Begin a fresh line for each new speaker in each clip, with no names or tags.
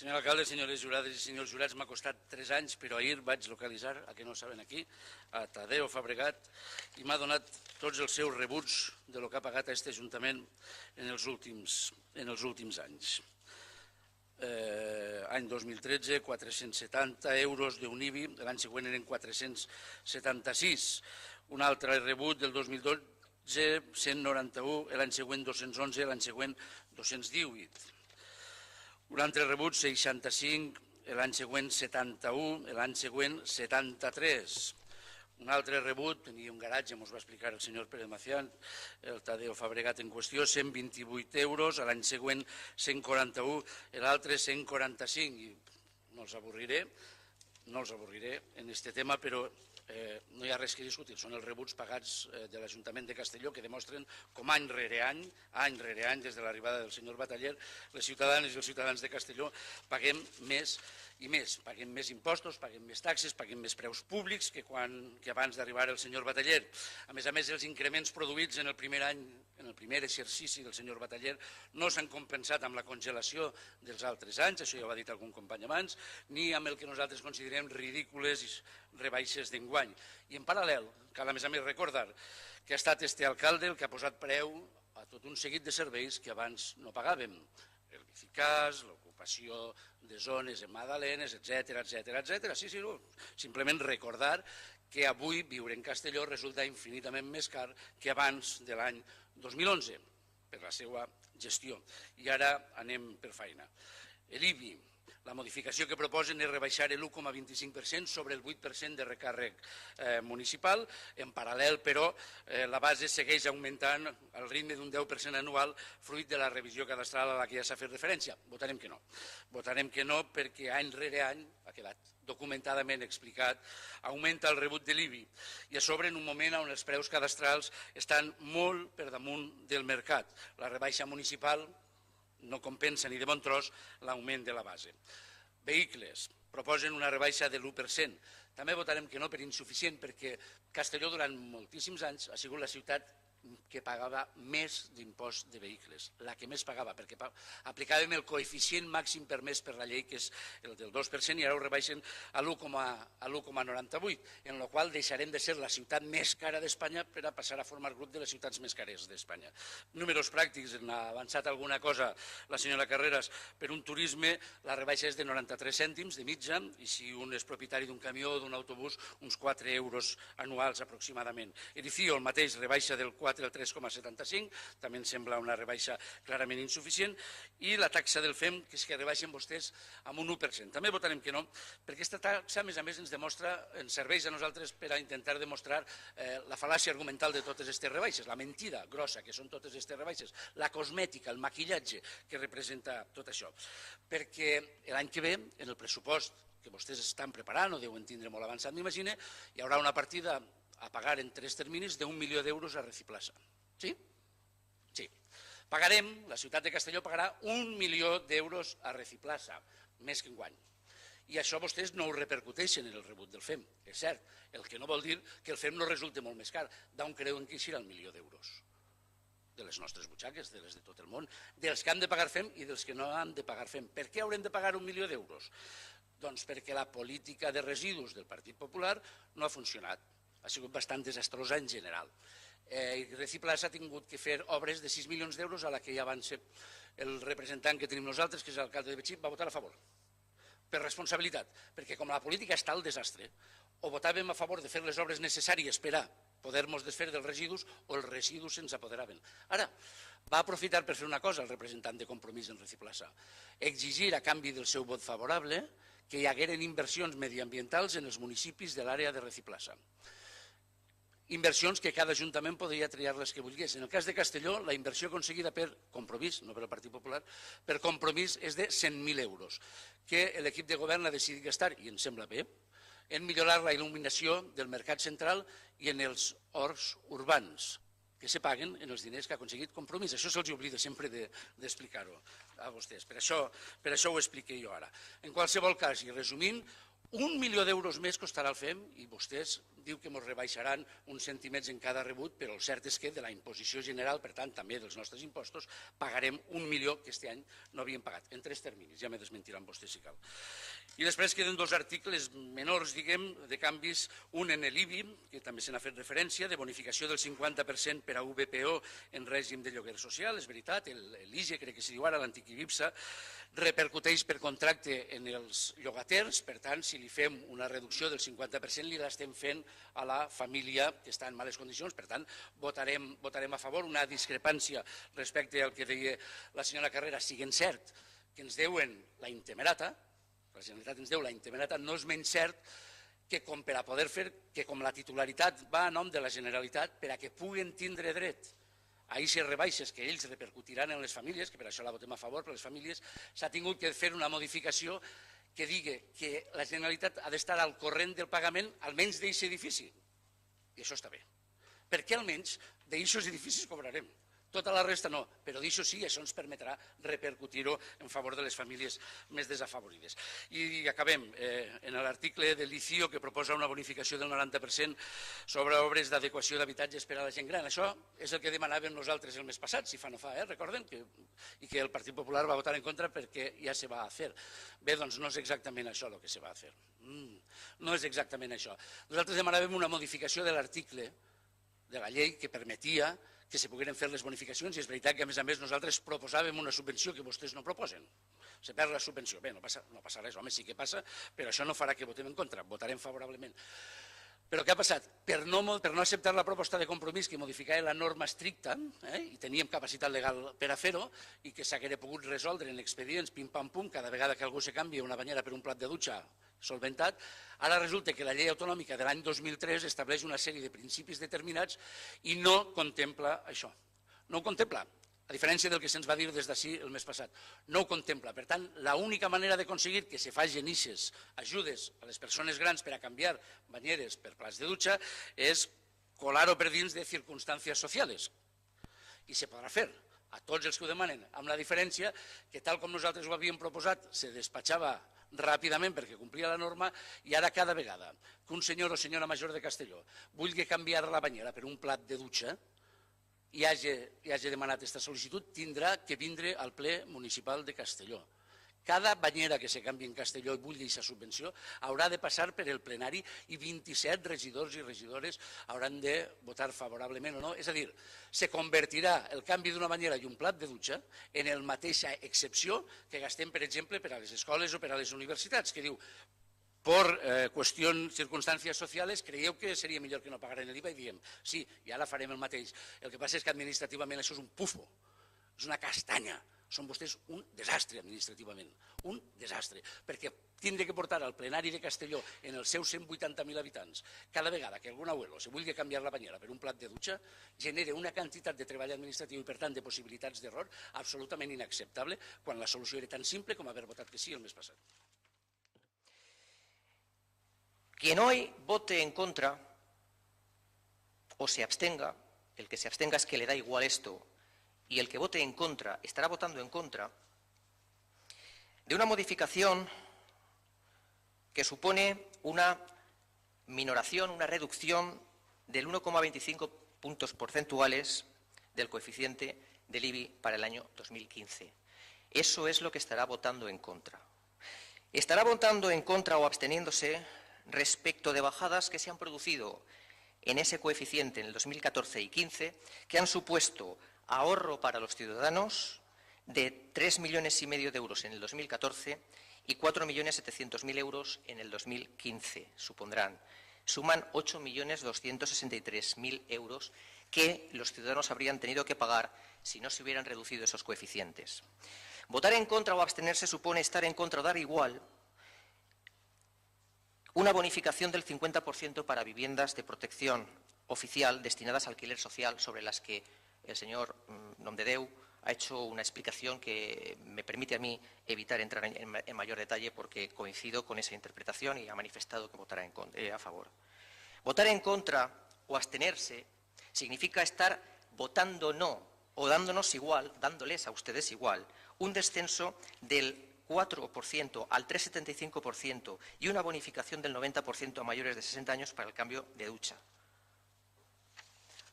Senyor alcalde, senyores jurades i senyors jurats, m'ha costat 3 anys, però ahir vaig localitzar, a que no saben aquí, a Tadeo Fabregat, i m'ha donat tots els seus rebuts de lo que ha pagat a aquest Ajuntament en els últims anys. Any 2013, 470 euros d'un IBI, l'any següent eren 476. Un altre rebut del 2012, 191, l'any següent 211, l'any següent 218. Un altre rebut, 65, l'any següent 71, l'any següent 73. Un altre rebut, tenia un garatge, ens va explicar el senyor Pérez Macián, el Tadeo Fabregat en qüestió, 128 euros, l'any següent 141, l'altre 145. I no els avorriré en aquest tema, però no hi ha res que discutir, són els rebuts pagats de l'Ajuntament de Castelló que demostren com any rere any, des de l'arribada del senyor Bataller, les ciutadanes i els ciutadans de Castelló paguem més i més, paguem més impostos, paguem més taxes, paguem més preus públics que abans d'arribar el senyor Bataller. A més, els increments produïts en el primer any, en el primer exercici del senyor Bataller, no s'han compensat amb la congelació dels altres anys, això ja ho ha dit algun company abans, ni amb el que nosaltres considerem ridícules rebaixes d'enguany. I en paral·lel, cal a més recordar que ha estat este alcalde el que ha posat preu a tot un seguit de serveis que abans no pagàvem. El Bicicàs, l'ocupació de zones en Madalenes, etcètera. Sí, simplement recordar que avui viure en Castelló resulta infinitament més car que abans de l'any 2011 per la seva gestió. I ara anem per feina. L'IBI, la modificació que proposen és rebaixar l'1,25% sobre el 8% de recàrrec municipal. En paral·lel, però, la base segueix augmentant al ritme d'un 10% anual fruit de la revisió cadastral a la que ja s'ha fet referència. Votarem que no. Votarem que no perquè any rere any, ha quedat documentadament explicat, augmenta el rebut de l'IBI i a sobre en un moment on els preus cadastrals estan molt per damunt del mercat. La rebaixa municipal no compensa ni de bon tros l'augment de la base. Vehicles, proposen una rebaixa de l'1%. També votarem que no per insuficient, perquè Castelló durant moltíssims anys ha sigut la ciutat que pagava més d'impost de vehicles, la que més pagava, perquè aplicàvem el coeficient màxim permès per la llei, que és el del 2%, i ara ho rebaixen a l'1,98, en la qual deixarem de ser la ciutat més cara d'Espanya per a passar a formar grup de les ciutats més cares d'Espanya. Números pràctics, n'ha avançat alguna cosa la senyora Carreras, per un turisme la rebaixa és de 93 cèntims de mitja, i si un és propietari d'un camió o d'un autobús, uns 4 euros anuals aproximadament. Edificio, el mateix, rebaixa del 4 al 3,75, també em sembla una rebaixa clarament insuficient, i la taxa del FEM, que és que rebaixen vostès amb un 1%. També votarem que no, perquè aquesta taxa, a més, ens serveix a nosaltres per a intentar demostrar la fal·làcia argumental de totes aquestes rebaixes, la mentida grossa que són totes aquestes rebaixes, la cosmètica, el maquillatge que representa tot això. Perquè l'any que ve, en el pressupost que vostès estan preparant, o deuen tindre molt avançat, m'imagino, hi haurà una partida a pagar en 3 terminis d'1 milió d'euros a Reciplaça. Sí? Sí. Pagarem, la ciutat de Castelló pagarà 1 milió d'euros a Reciplaça, més que enguany. I això vostès no ho repercuteixen en el rebut del FEM, és cert, el que no vol dir que el FEM no resulti molt més car. D'on creuen que eixirà el milió d'euros? De les nostres butxaques, de les de tot el món, dels que han de pagar FEM i dels que no han de pagar FEM. Per què haurem de pagar 1 milió d'euros? Doncs perquè la política de residus del Partit Popular no ha funcionat. Ha sigut bastant desastrosa en general. Reciplaça ha tingut que fer obres de 6 milions d'euros a la que ja van ser el representant que tenim nosaltres, que és l'alcalde de Betxí, va votar a favor. Per responsabilitat, perquè com la política està al desastre, o votàvem a favor de fer les obres necessàries per a poder-nos desfer dels residus, o els residus se'ns apoderaven. Ara, va aprofitar per fer una cosa el representant de Compromís en Reciplaça, exigir a canvi del seu vot favorable que hi hagueren inversions mediambientals en els municipis de l'àrea de Reciplaça. Inversions que cada ajuntament podria triar les que volgués. En el cas de Castelló, la inversió aconseguida per Compromís, no per el Partit Popular, per Compromís és de 100.000 euros, que l'equip de govern ha decidit gastar, i em sembla bé, en millorar la il·luminació del mercat central i en els horts urbans, que se paguen en els diners que ha aconseguit Compromís. Això se'ls oblida sempre d'explicar-ho a vostès. Per això ho expliqué jo ara. En qualsevol cas, i resumint, 1 milió d'euros més costarà el FEM i vostès diu que ens rebaixaran uns centimets en cada rebut, però el cert és que de la imposició general, per tant, també dels nostres impostos, pagarem 1 milió que aquest any no havíem pagat, en 3 terminis, ja me desmentiran vostès si cal. I després queden 2 articles menors, diguem, de canvis, un en l'IBI, que també se n'ha fet referència, de bonificació del 50% per a VPO en règim de lloguer social, és veritat, l'IGE, crec que s'hi diu ara, l'antic IBIPSA, repercuteix per contracte en els llogaters, per tant, si li fem una reducció del 50%, li l'estem fent a la família que està en males condicions, per tant, votarem a favor. Una discrepància respecte al que deia la senyora Carrera, siguent cert que ens deuen la intemerata, la Generalitat ens deu la intemerata, no és menys cert que com per a poder fer, que com la titularitat va a nom de la Generalitat, per a que puguen tindre dret a aquestes rebaixes que ells repercutiran en les famílies, que per això la votem a favor per les famílies, s'ha tingut que fer una modificació que digui que la Generalitat ha d'estar al corrent del pagament almenys d'aquest edifici. I això està bé. Perquè almenys d'aquests edificis cobrarem. Tota la resta no, però d'això sí, això ens permetrà repercutir-ho en favor de les famílies més desafavorides. I acabem en l'article de l'ICIO que proposa una bonificació del 90% sobre obres d'adequació d'habitatges per a la gent gran. Això és el que demanàvem nosaltres el mes passat, si fa no fa, recorden? I que el Partit Popular va votar en contra perquè ja se va a fer. Bé, doncs no és exactament això el que se va a fer. No és exactament això. Nosaltres demanàvem una modificació de l'article de la llei que permetia que se pogueren fer les bonificacions i és veritat que a més nosaltres proposàvem una subvenció que vostès no proposen. Se perd la subvenció. Bé, no passa res, home, sí que passa, però això no farà que votem en contra, votarem favorablement. Però què ha passat? Per no acceptar la proposta de compromís que modificava la norma estricta, i teníem capacitat legal per a fer-ho, i que s'haguera pogut resoldre en expedients pim-pam-pum, cada vegada que algú se canvia una banyera per un plat de dutxa solventat, ara resulta que la llei autonòmica de l'any 2003 estableix una sèrie de principis determinats i no contempla això. No ho contempla, a diferència del que se'ns va dir des d'ací el mes passat. No ho contempla. Per tant, l'única manera d'aconseguir que se facin aquestes ajudes a les persones grans per a canviar banyeres per plats de dutxa és colar-ho per dins de circumstàncies socials. I se podrà fer a tots els que ho demanen, amb la diferència que tal com nosaltres ho havíem proposat, se despatxava ràpidament perquè complia la norma i ara cada vegada que un senyor o senyora major de Castelló vulgui canviar la banyera per un plat de dutxa i hagi demanat aquesta sol·licitud, tindrà que vindre al ple municipal de Castelló. Cada banyera que se canvi en Castelló i vulgui aquesta subvenció haurà de passar per el plenari i 27 regidors i regidores hauran de votar favorablement o no. És a dir, se convertirà el canvi d'una banyera i un plat de dutxa en la mateixa excepció que gastem, per exemple, per a les escoles o per a les universitats, que diu, per qüestions, circumstàncies socials, creieu que seria millor que no pagaren l'IVA? I diem, sí, i ara farem el mateix. El que passa és que administrativament això és un pufo, és una castanya. Són vostès un desastre administrativament, un desastre, perquè tindre que portar al plenari de Castelló en els seus 180.000 habitants, cada vegada que algun abuelo se vulgui canviar la banyera per un plat de dutxa, genera una quantitat de treball administratiu i, per tant, de possibilitats d'error absolutament inacceptable, quan la solució era tan simple com haver votat que sí el mes passat.
Quien hoy vote en contra o se abstenga, el que se abstenga es que le da igual esto, y el que vote en contra estará votando en contra de una modificación que supone una minoración, una reducción del 1,25 puntos porcentuales del coeficiente del IBI para el año 2015. Eso es lo que estará votando en contra. Estará votando en contra o absteniéndose respecto de bajadas que se han producido en ese coeficiente en el 2014 y 2015, que han supuesto ahorro para los ciudadanos de 3,5 millones de euros en el 2014 y 4,700,000 euros en el 2015, supondrán. Suman 8,263,000 euros que los ciudadanos habrían tenido que pagar si no se hubieran reducido esos coeficientes. Votar en contra o abstenerse supone estar en contra o dar igual una bonificación del 50% para viviendas de protección oficial destinadas a alquiler social, sobre las que el señor Nomdedeu ha hecho una explicación que me permite a mí evitar entrar en mayor detalle porque coincido con esa interpretación y ha manifestado que votará a favor. Votar en contra o abstenerse significa estar votando no o dándonos igual, dándoles a ustedes igual, un descenso del 4% al 3,75% y una bonificación del 90% a mayores de 60 años para el cambio de ducha.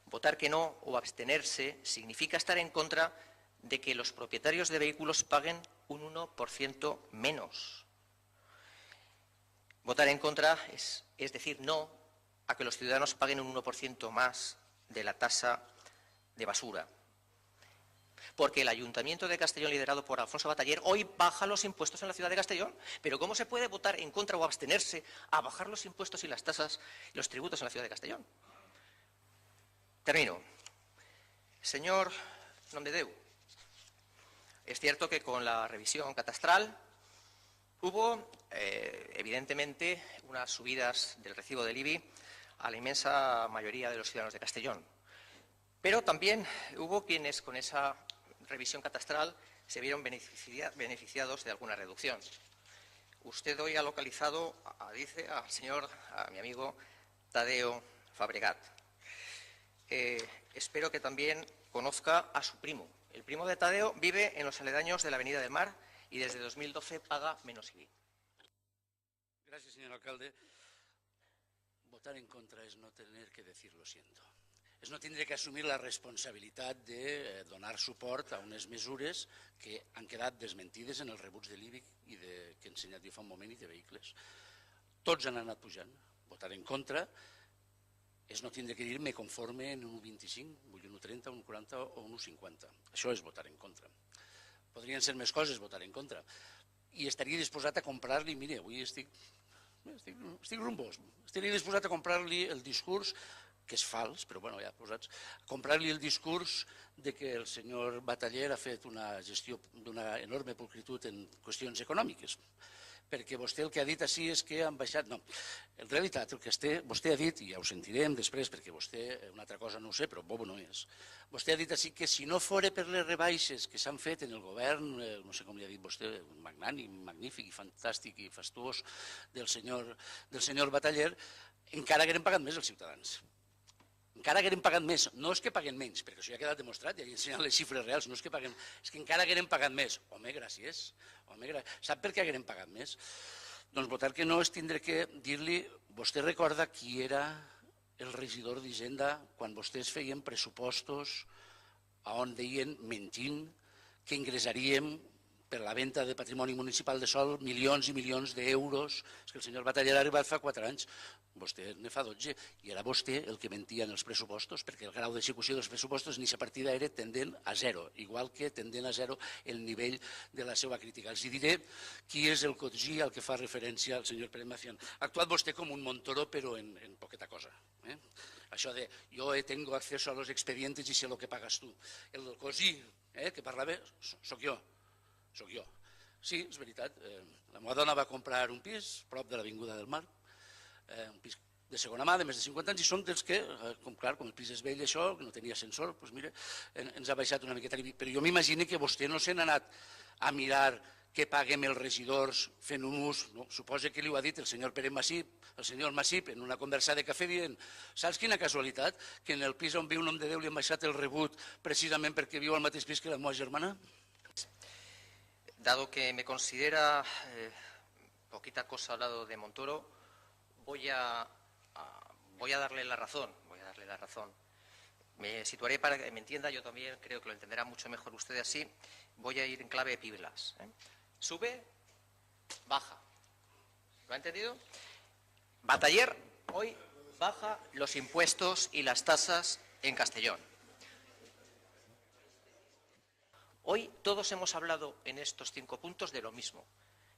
Votar que no o abstenerse significa estar en contra de que los propietarios de vehículos paguen un 1% menos. Votar en contra es decir no a que los ciudadanos paguen un 1% más de la tasa de basura. Porque el Ayuntamiento de Castellón, liderado por Alfonso Bataller, hoy baja los impuestos en la ciudad de Castellón. Pero ¿cómo se puede votar en contra o abstenerse a bajar los impuestos y las tasas y los tributos en la ciudad de Castellón? Termino. Señor Nomdedeu, es cierto que con la revisión catastral hubo, evidentemente, unas subidas del recibo del IBI a la inmensa mayoría de los ciudadanos de Castellón. Pero también hubo quienes con esa revisión catastral se vieron beneficiados de alguna reducción. Usted hoy ha localizado, dice, a mi amigo Tadeo Fabregat. Espero que también conozca a su primo. El primo de Tadeo vive en los aledaños de la Avenida del Mar y desde 2012 paga menos IBI.
Gracias, señor alcalde. Votar en contra es no tener que decir lo siento. És no tindre que assumir la responsabilitat de donar suport a unes mesures que han quedat desmentides en els rebuts de l'IBI que he ensenyat jo fa un moment i de vehicles. Tots han anat pujant. Votar en contra és no tindre que dir me conforme en un 1,25, vull un 1,30, un 1,40 o un 1,50. Això és votar en contra. Podrien ser més coses votar en contra. I estaria disposat a comprar-li, mire, avui estic rumbós, estaria disposat a comprar-li el discurs que és fals, però bueno, ja posats, comprar-li el discurs de que el senyor Bataller ha fet una gestió d'una enorme pulcritud en qüestions econòmiques. Perquè vostè el que ha dit així és que han baixat... No, en realitat el que vostè ha dit, i ja ho sentirem després, perquè vostè una altra cosa no ho sé, però bobo no és, vostè ha dit així que si no fora per les rebaixes que s'han fet en el govern, no sé com li ha dit vostè, magnànim, magnífic i fantàstic i fastuós del senyor Bataller, encara hagueren pagat més els ciutadans. Encara hagueren pagat més, no és que paguen menys, perquè això ja ha quedat demostrat, ja he ensenyat les xifres reals, no és que paguen, és que encara hagueren pagat més. Home, gràcies. Sap per què hagueren pagat més? Doncs votar que no és tindre que dir-li, vostè recorda qui era el regidor d'Hisenda quan vostès feien pressupostos on deien, mentint, que ingressaríem per la venda de patrimoni municipal de sòl milions i milions d'euros. És que el senyor Bataller ha arribat fa 4 anys, vostè ne fa 12, i era vostè el que mentia en els pressupostos, perquè el grau d'execució dels pressupostos en aquesta partida era tendent a zero, igual que tendent a zero el nivell de la seva crítica. Els diré qui és el cotgí al que fa referència el senyor Pérez Macián. Ha actuat vostè com un Montoro, però en poqueta cosa. Això de yo tengo acceso a los expedientes y sé lo que pagas tú. El cosí que parlava, sóc jo. Sí, és veritat. La meva dona va comprar un pis prop de l'Avinguda del Mar, un pis de segona mà de més de 50 anys, i som dels que, com el pis és vell això, que no tenia ascensor, doncs mira, ens ha baixat una miqueta. Però jo m'imagino que vostè no se n'ha anat a mirar què paguem els regidors fent un ús, suposa que li ho ha dit el senyor Pérez Massip, el senyor Massip, en una conversa de cafè dient, saps quina casualitat, que en el pis on viu un home de Déu li han baixat el rebut precisament perquè viu al mateix pis que la meva germana?
Dado que me considera poquita cosa al lado de Montoro, voy a darle la razón. Me situaré para que me entienda, yo también creo que lo entenderá mucho mejor usted así. Voy a ir en clave Piblas. Sube, baja. ¿Lo ha entendido? Bataller hoy baja los impuestos y las tasas en Castellón. Hoy todos hemos hablado en estos 5 puntos de lo mismo,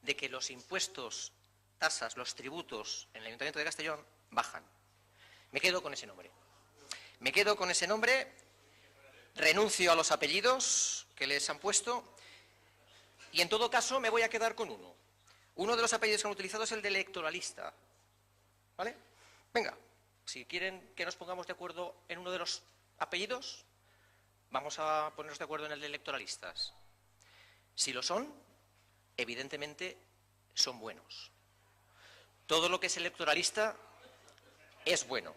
de que los impuestos, tasas, los tributos en el Ayuntamiento de Castellón bajan. Me quedo con ese nombre. Renuncio a los apellidos que les han puesto y en todo caso me voy a quedar con uno. Uno de los apellidos que han utilizado es el de electoralista. ¿Vale? Venga, si quieren que nos pongamos de acuerdo en uno de los apellidos, vamos a ponernos de acuerdo en el de electoralistas. Si lo son, evidentemente son buenos. Todo lo que es electoralista es bueno.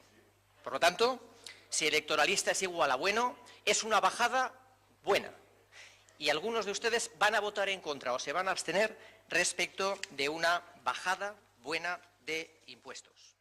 Por lo tanto, si electoralista es igual a bueno, es una bajada buena. y algunos de ustedes van a votar en contra o se van a abstener respecto de una bajada buena de impuestos.